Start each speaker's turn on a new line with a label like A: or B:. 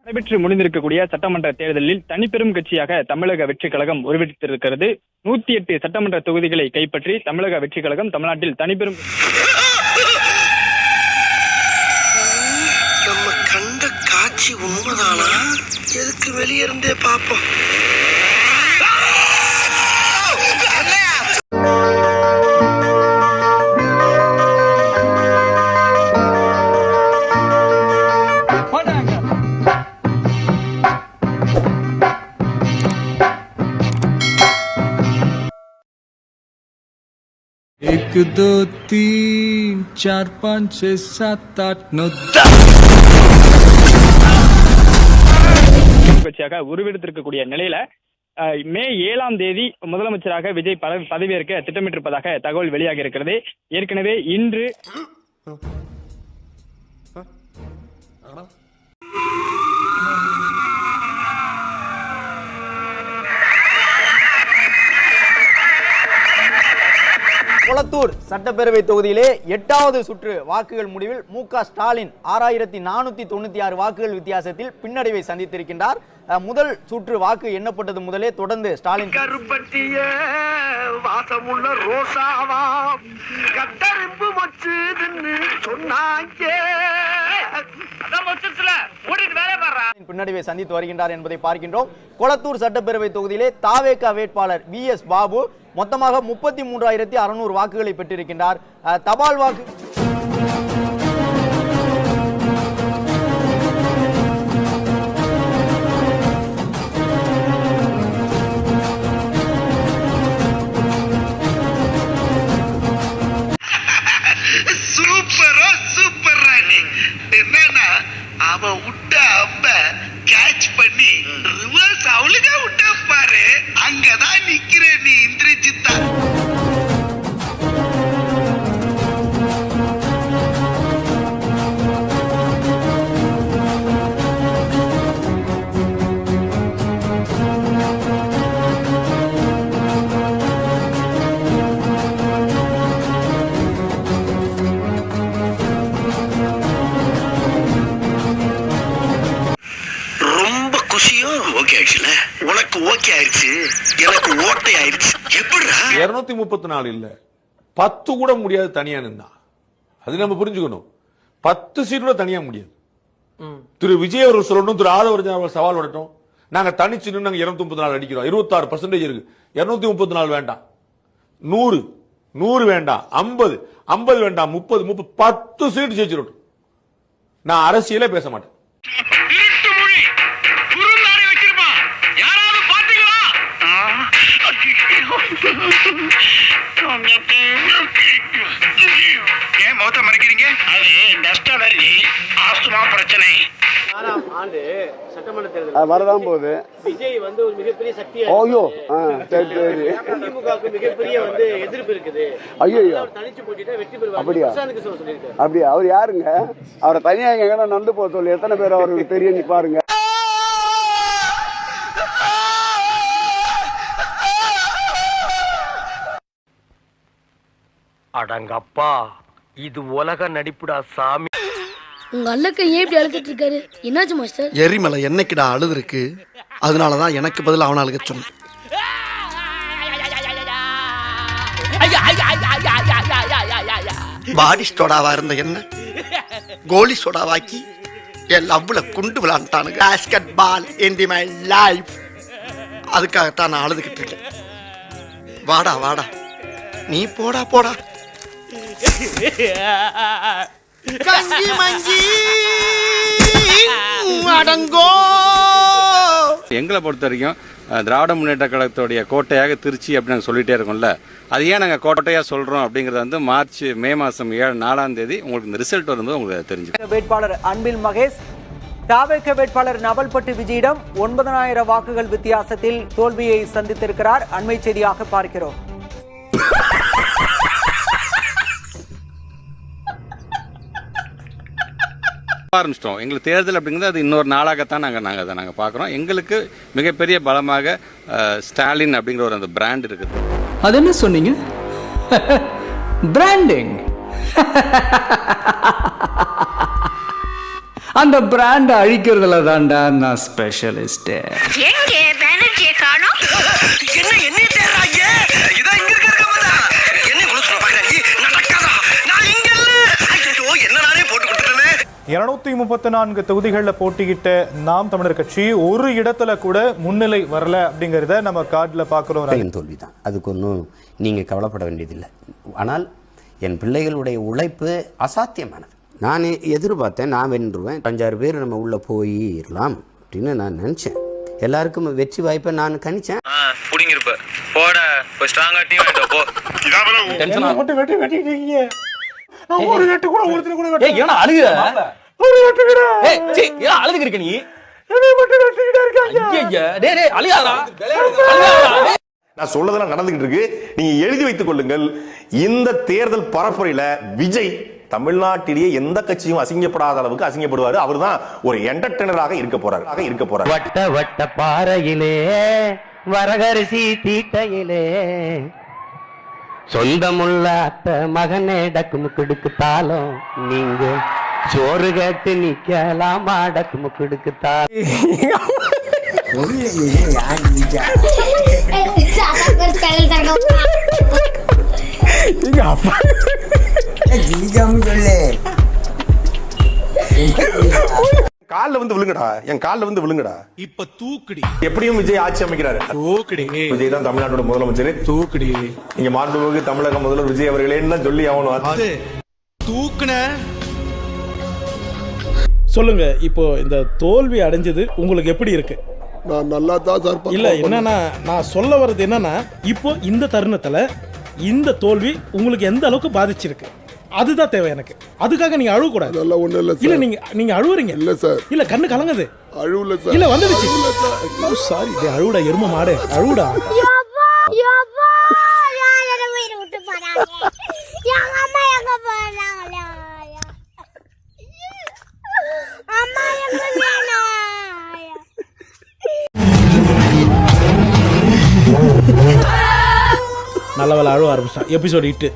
A: நடைபெற்று முடிந்திருக்கக்கூடிய சட்டமன்ற தேர்தலில் தனிப்பெரும் கட்சியாக தமிழக வெற்றிக் கழகம் உருவெடுத்திருக்கிறது. 108 சட்டமன்ற தொகுதிகளை கைப்பற்றி தமிழக வெற்றிக் கழகம் தமிழ்நாட்டில் தனிப்பெரும்
B: நம்ம கண்ட காட்சி உண்மைதானா? எதுக்கு வெளியே இருந்தே பாப்போம்.
C: एक दो तीन चार पाँच छः सात आठ नौ
A: கட்சியாக உருவெடுத்திருக்கக்கூடிய நிலையில மே 7ஆம் தேதி முதலமைச்சராக விஜய் பதவியேற்க திட்டமிட்டிருப்பதாக தகவல் வெளியாகி இருக்கிறது. ஏற்கனவே இன்று
D: கொளத்தூர் சட்டப்பேரவை தொகுதியிலே 8வது சுற்று வாக்குகள் முடிவில் மு.க. ஸ்டாலின் 6496 வாக்குகள் வித்தியாசத்தில் பின்னடைவை சந்தித்திருக்கின்றார். முதல் சுற்று வாக்கு எண்ணப்பட்டது முதலே தொடர்ந்து ஸ்டாலின்
B: கருப்பட்டிய வாசமுள்ள ரோசாவா கட்டறிம்பு வச்சுதுன்னு சொன்னாங்க.
D: பின்னடைவை சந்தித்து வருகின்றார் என்பதை பார்க்கின்றோம். கொளத்தூர் சட்டப்பேரவை தொகுதியிலே தாவேகா வேட்பாளர் வி.எஸ். பாபு மொத்தமாக 33,600 வாக்குகளை பெற்றிருக்கின்றார். தபால் வாக்கு
B: சூப்பரா சூப்பர் ராணி. என்னன்னா அவ விட்ட அம்ப கேட்ச் பண்ணி ரிவர்ஸ் அவளுக்கா விட்டா பாரு. அங்கதான் நிக்கிற நீ இந்திரஜித்தா. ஓகே ஆயிடுச்சுல, உனக்கு ஓகே ஆயிடுச்சு, எனக்கு ஓட்டை ஆயிடுச்சு. எப்படிடா
E: 234 இல்ல 10 கூட முடியாது தனியா நின்னா. அது நம்ம புரிஞ்சுக்கணும். 10 சீட் கூட தனியா முடியாது. திரு விஜய் அவர்கள் சொல்லணும், திரு ஆதவர்ஜன் அவர்கள் சவால் விடட்டும். நாங்க தனிச்சு நின்று 234 அடிக்கிறோம். 26% இருக்கு. 234 வேண்டாம், 100 வேண்டாம், 50 வேண்டாம், 30 10 சீட் ஜெயிச்சிடட்டும். நான் அரசியலே பேச மாட்டேன்.
B: ஏன் முகத்தை மறைக்கிறீங்க? அது டஸ்ட் அலர்ஜி, ஆஸ்துமா பிரச்சனை.
F: 6ஆம் ஆண்டு சட்டமன்ற தேர்தல்
G: வரதான் போகுது.
F: விஜய் வந்து ஒரு மிகப்பெரிய சக்தியா
G: திமுகவுக்கு
F: மிகப்பெரிய எதிர்ப்பு இருக்குது.
G: ஐயோ
F: தனிச்சு போட்டிட்டா வெற்றி பெறுவார்.
G: அப்படியா? அப்படியா? அவர் யாருங்க? அவரை தனியா எங்க நடந்து போக சொல்லி எத்தனை பேர் அவருக்கு தெரிய பாருங்க.
B: அடங்கப்பா, இது உலக நடிப்புடா சாமி.
H: உங்க அல்லக்க ஏன் இப்படி அழுதுட்டு இருக்காரு? என்னாச்சு மாஸ்டர்?
B: எரிமலை என்னைக்குடா அழுது இருக்கு, அதனாலதான் எனக்கு பதில் அவனை அழுக சொன்னேன். பாடி ஸ்டோடாவா இருந்த என்ன கோலி ஸ்டோடாவாக்கி என் லவ்ல குண்டு விளாண்டானுங்க. Basketball in the my life. அதுக்காகத்தான் நான் அழுதுகிட்டு இருக்கேன். வாடா வாடா, நீ போடா போடா. கஞ்சி மஞ்சி அடங்கோ.
I: எங்களை பொறுத்த வரைக்கும் திராவிட முன்னேற்ற கழகத்துடைய கோட்டையாக திருச்சி அப்படின்னு நாங்கள் சொல்லிட்டே இருக்கோம்ல, அது ஏன் நாங்கள் கோட்டையாக சொல்கிறோம் அப்படிங்கிறது மே மாதம் 4ஆம் தேதி உங்களுக்கு இந்த ரிசல்ட் வரும்போது உங்களுக்கு தெரிஞ்சு.
D: வேட்பாளர் அன்பில் மகேஷ் தாவேக வேட்பாளர் நவல்பட்டு விஜயிடம் 9,000 வாக்குகள் வித்தியாசத்தில் தோல்வியை சந்தித்திருக்கிறார். அண்மை செய்தியாக பார்க்கிறோம்.
I: ஆரம்பிச்சிட்டோம். எங்களுக்கு தேர்தல் அப்படிங்கிறது அது இன்னொரு நாளாகத்தான் நாங்கள் பார்க்குறோம். எங்களுக்கு மிகப்பெரிய பலமாக ஸ்டாலின் அப்படிங்கிற ஒரு அந்த பிராண்ட் இருக்குது.
C: அது என்ன சொன்னீங்க? பிராண்டிங். அந்த பிராண்டை அழிக்கிறதுல தான்டா நான் ஸ்பெஷலிஸ்ட்.
J: தொகுதிகளில் போட்டியிட்ட நாம் தமிழர் கட்சி ஒரு இடத்துல கூட முன்னிலை வரல அப்படிங்கறத நம்ம கார்டுல பாக்குறோம்.
K: தோல்விதான், அதுக்கு ஒன்றும் நீங்க கவலைப்பட வேண்டியதில்லை. ஆனால் என் பிள்ளைகளுடைய உழைப்பு அசாத்தியமானது. நான் எதிர்பார்த்தேன் நான் வென்றுவேன், 5-6 பேர் நம்ம உள்ள போயிடலாம் அப்படின்னு நான் நினைச்சேன். எல்லாருக்கும் வெற்றி வாய்ப்பை நான் கணிச்சேன்.
L: நான் சொல்லதெல்லாம் நடந்துகிட்டு இருக்கு, நீங்க எழுதி வைத்துக் கொள்ளுங்கள். இந்த தேர்தல் பரப்புரையில விஜய் தமிழ்நாட்டிலேயே எந்த கட்சியும் அசிங்கப்படாத அளவுக்கு அசிங்கப்படுவாரு. அவர்தான் ஒரு என்டர்டெய்னராக இருக்க போறார்.
M: வட்ட வட்ட பாறையிலே வரகரிசி தீட்டையிலே சொந்தமுள்ள அத்தை மகனே டக்குமுக்குடுக்கு தாளம், நீங்க சோறு கேட்டு நிக்கலாமா டக்குமுக்குடுக்கு தாளம்.
L: கால்ல வந்து விழுங்கடா, என் கால்ல வந்து விழுங்கடா.
J: இப்ப தூக்குடி.
L: எப்படியும் விஜய் ஆட்சி அமைக்கிறாரு. தூக்குடி. விஜய் தான் தமிழ்நாட்டோட முதலமைச்சர். தூக்குடி. நீங்க மாண்புமிகு தமிழக முதல்வர் விஜய் அவர்களே சொல்லி ஆகணும்.
J: தூக்குன சொல்லுங்க. இப்போ இந்த தோல்வி அடைஞ்சது உங்களுக்கு எப்படி இருக்கு?
G: நான் நல்லா தான் சார்.
J: இல்ல என்னன்னா நான் சொல்ல வர்றது என்னன்னா, இப்போ இந்த தருணத்துல இந்த தோல்வி உங்களுக்கு எந்த அளவுக்கு பாதிச்சிருக்கு அதுதான் தேவை எனக்கு. அதுக்காக நீங்க அழுவ கூடாது. அதெல்லாம் ஒண்ணு இல்ல. இல்ல நீங்க அழுவுறீங்க. இல்ல சார். இல்ல கண்ணு கலங்குது. அழுவல சார். இல்ல வந்துடுச்சு. சாரி டே, அழுவுடா எரும மாடு, அழுவுடா. யப்பா யார வீடு விட்டு போறாங்க. எங்க அம்மா எங்க போறாங்க? அம்மா எங்க போறாங்க? நல்ல வேலை அழுவ ஆரம்பிச்சான். எபிசோட் 8.